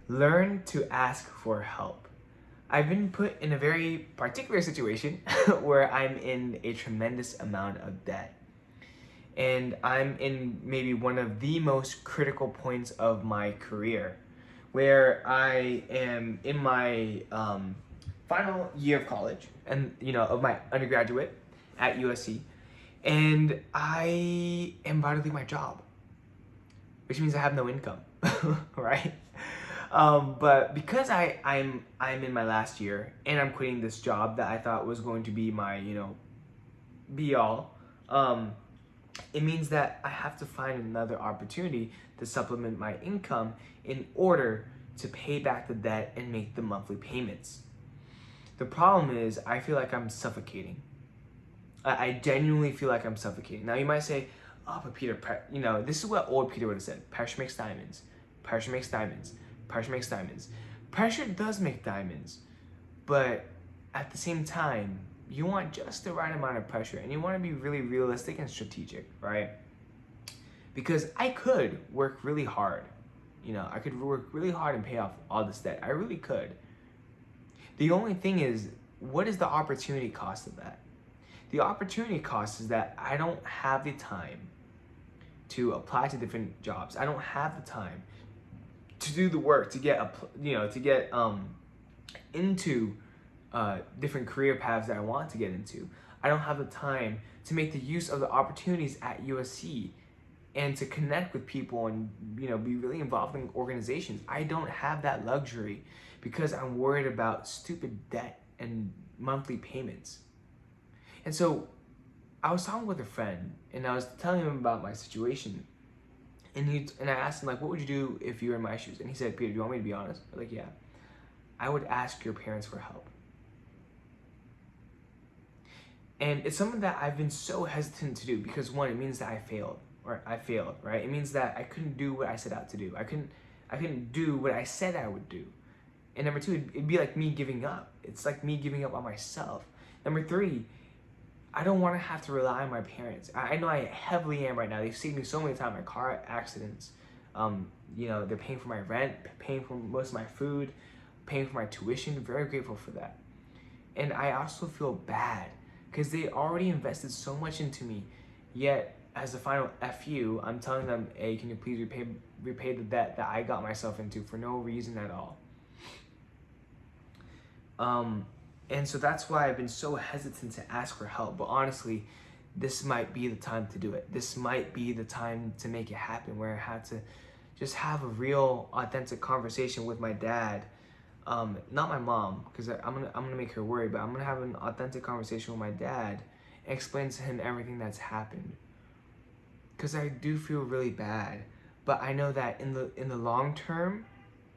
Learn to ask for help. I've been put in a very particular situation where I'm in a tremendous amount of debt. And I'm in maybe one of the most critical points of my career, where I am in my final year of college and of my undergraduate at USC, and I am about to leave my job, which means I have no income, right? But because I'm in my last year and I'm quitting this job that I thought was going to be my be all, it means that I have to find another opportunity to supplement my income in order to pay back the debt and make the monthly payments. The problem is I feel like I'm suffocating. I genuinely feel like I'm suffocating. Now you might say, oh, but Peter, this is what old Peter would have said. Pressure makes diamonds. Pressure makes diamonds. Pressure makes diamonds. Pressure does make diamonds, but at the same time, you want just the right amount of pressure, and you want to be really realistic and strategic, right? Because I could work really hard. I could work really hard and pay off all this debt. I really could. The only thing is, what is the opportunity cost of that? The opportunity cost is that I don't have the time to apply to different jobs. I don't have the time to do the work to get into different career paths that I want to get into. I don't have the time to make the use of the opportunities at USC and to connect with people and be really involved in organizations. I don't have that luxury because I'm worried about stupid debt and monthly payments. And so I was talking with a friend and I was telling him about my situation. And I asked him, like, what would you do if you were in my shoes? And he said, Peter, do you want me to be honest? I'm like, yeah. I would ask your parents for help. And it's something that I've been so hesitant to do because, one, it means that I failed, right? It means that I couldn't do what I set out to do. I couldn't do what I said I would do. And number two, it'd be like me giving up. It's like me giving up on myself. Number three, I don't want to have to rely on my parents. I know I heavily am right now. They've saved me so many times, my car accidents. They're paying for my rent, paying for most of my food, paying for my tuition. Very grateful for that. And I also feel bad because they already invested so much into me. Yet, as a final FU, I'm telling them, hey, can you please repay the debt that I got myself into for no reason at all? And so that's why I've been so hesitant to ask for help. But honestly, this might be the time to do it. This might be the time to make it happen, where I have to just have a real, authentic conversation with my dad. Not my mom, because I'm gonna make her worry, but I'm gonna have an authentic conversation with my dad and explain to him everything that's happened. Because I do feel really bad, but I know that in the long term,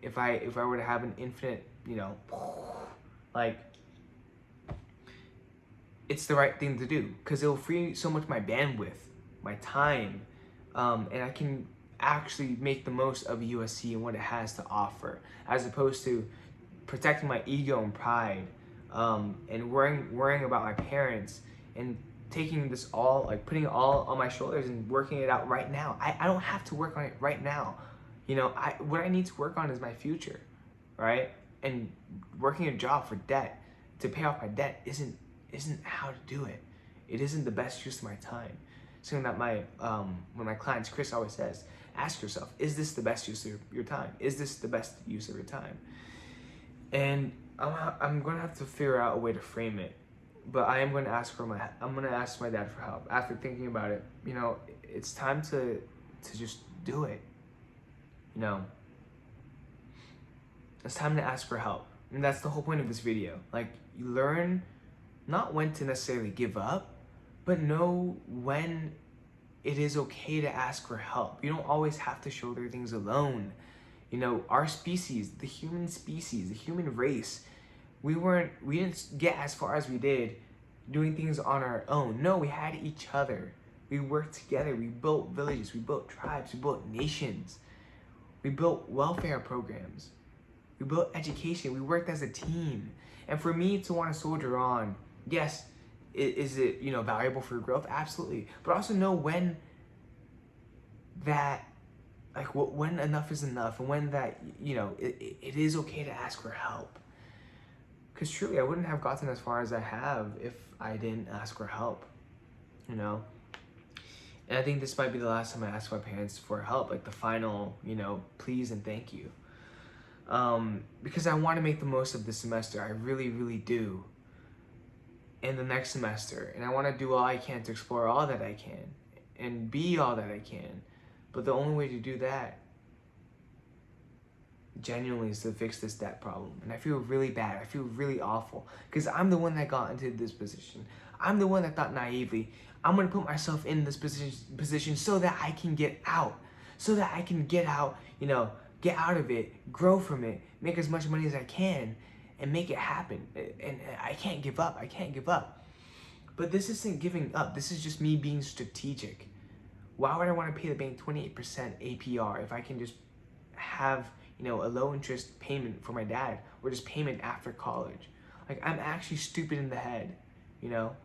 if I were to have an infinite, it's the right thing to do, because it'll free so much my bandwidth, my time, and I can actually make the most of USC and what it has to offer, as opposed to protecting my ego and pride, and worrying about my parents and taking this all, like putting it all on my shoulders and working it out right now. I don't have to work on it right now. What I need to work on is my future, right? And working a job for debt to pay off my debt isn't how to do it. It isn't the best use of my time. Something that one of my clients, Chris, always says, ask yourself, is this the best use of your time? Is this the best use of your time? And I'm gonna have to figure out a way to frame it, but I'm gonna ask my dad for help. After thinking about it, it's time to just do it. It's time to ask for help. And that's the whole point of this video. Like, you learn not when to necessarily give up, but know when it is okay to ask for help. You don't always have to shoulder things alone. Our species, the human species, the human race, we didn't get as far as we did doing things on our own. No, we had each other. We worked together. We built villages. We built tribes. We built nations. We built welfare programs. We built education. We worked as a team. And for me to want to soldier on, yes, is it valuable for growth? Absolutely. But also know when that like when enough is enough, and when that, you know, it is okay to ask for help. Because truly, I wouldn't have gotten as far as I have if I didn't ask for help, you know. And I think this might be the last time I ask my parents for help, like the final, you know, please and thank you. Because I want to make the most of this semester. I really, really do. And the next semester. And I want to do all I can to explore all that I can and be all that I can. But the only way to do that genuinely is to fix this debt problem. And I feel really bad. I feel really awful. Because I'm the one that got into this position. I'm the one that thought naively, I'm going to put myself in this position so that I can get out. So that I can get out, you know, get out of it, grow from it, make as much money as I can, and make it happen. And I can't give up. I can't give up. But this isn't giving up. This is just me being strategic. Why would I want to pay the bank 28% APR if I can just have, you know, a low interest payment for my dad, or just payment after college? Like, I'm actually stupid in the head, you know?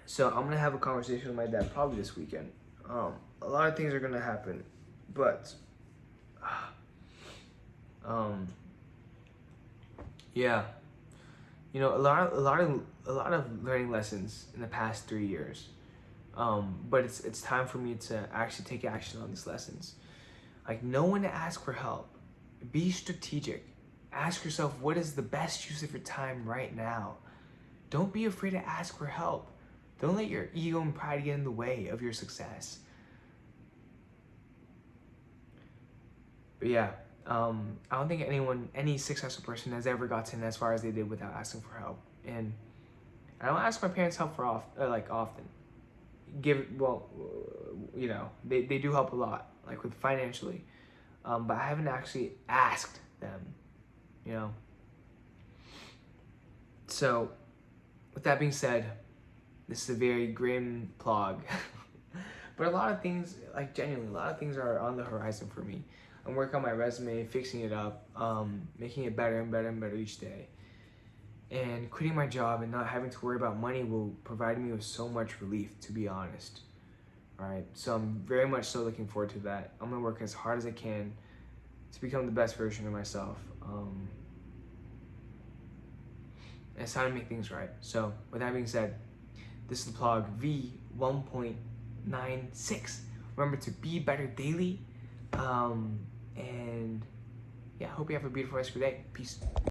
So I'm gonna have a conversation with my dad probably this weekend. A lot of things are gonna happen, but yeah, you know, a lot of learning lessons in the past 3 years. But it's time for me to actually take action on these lessons. Like, know when to ask for help. Be strategic. Ask yourself, what is the best use of your time right now? Don't be afraid to ask for help. Don't let your ego and pride get in the way of your success. But yeah, I don't think any successful person has ever gotten as far as they did without asking for help. And I don't ask my parents help for often. You know, they do help a lot, like with financially, but I haven't actually asked them, you know. So with that being said, this is a very grim plog. But a lot of things, like genuinely, a lot of things are on the horizon for me. I'm working on my resume, fixing it up, making it better and better and better each day. And quitting my job and not having to worry about money will provide me with so much relief, to be honest. All right, so I'm very much so looking forward to that. I'm gonna work as hard as I can to become the best version of myself. And it's time to make things right. So with that being said, this is the PLOG V1.96. Remember to be better daily. And yeah, hope you have a beautiful rest of your day. Peace.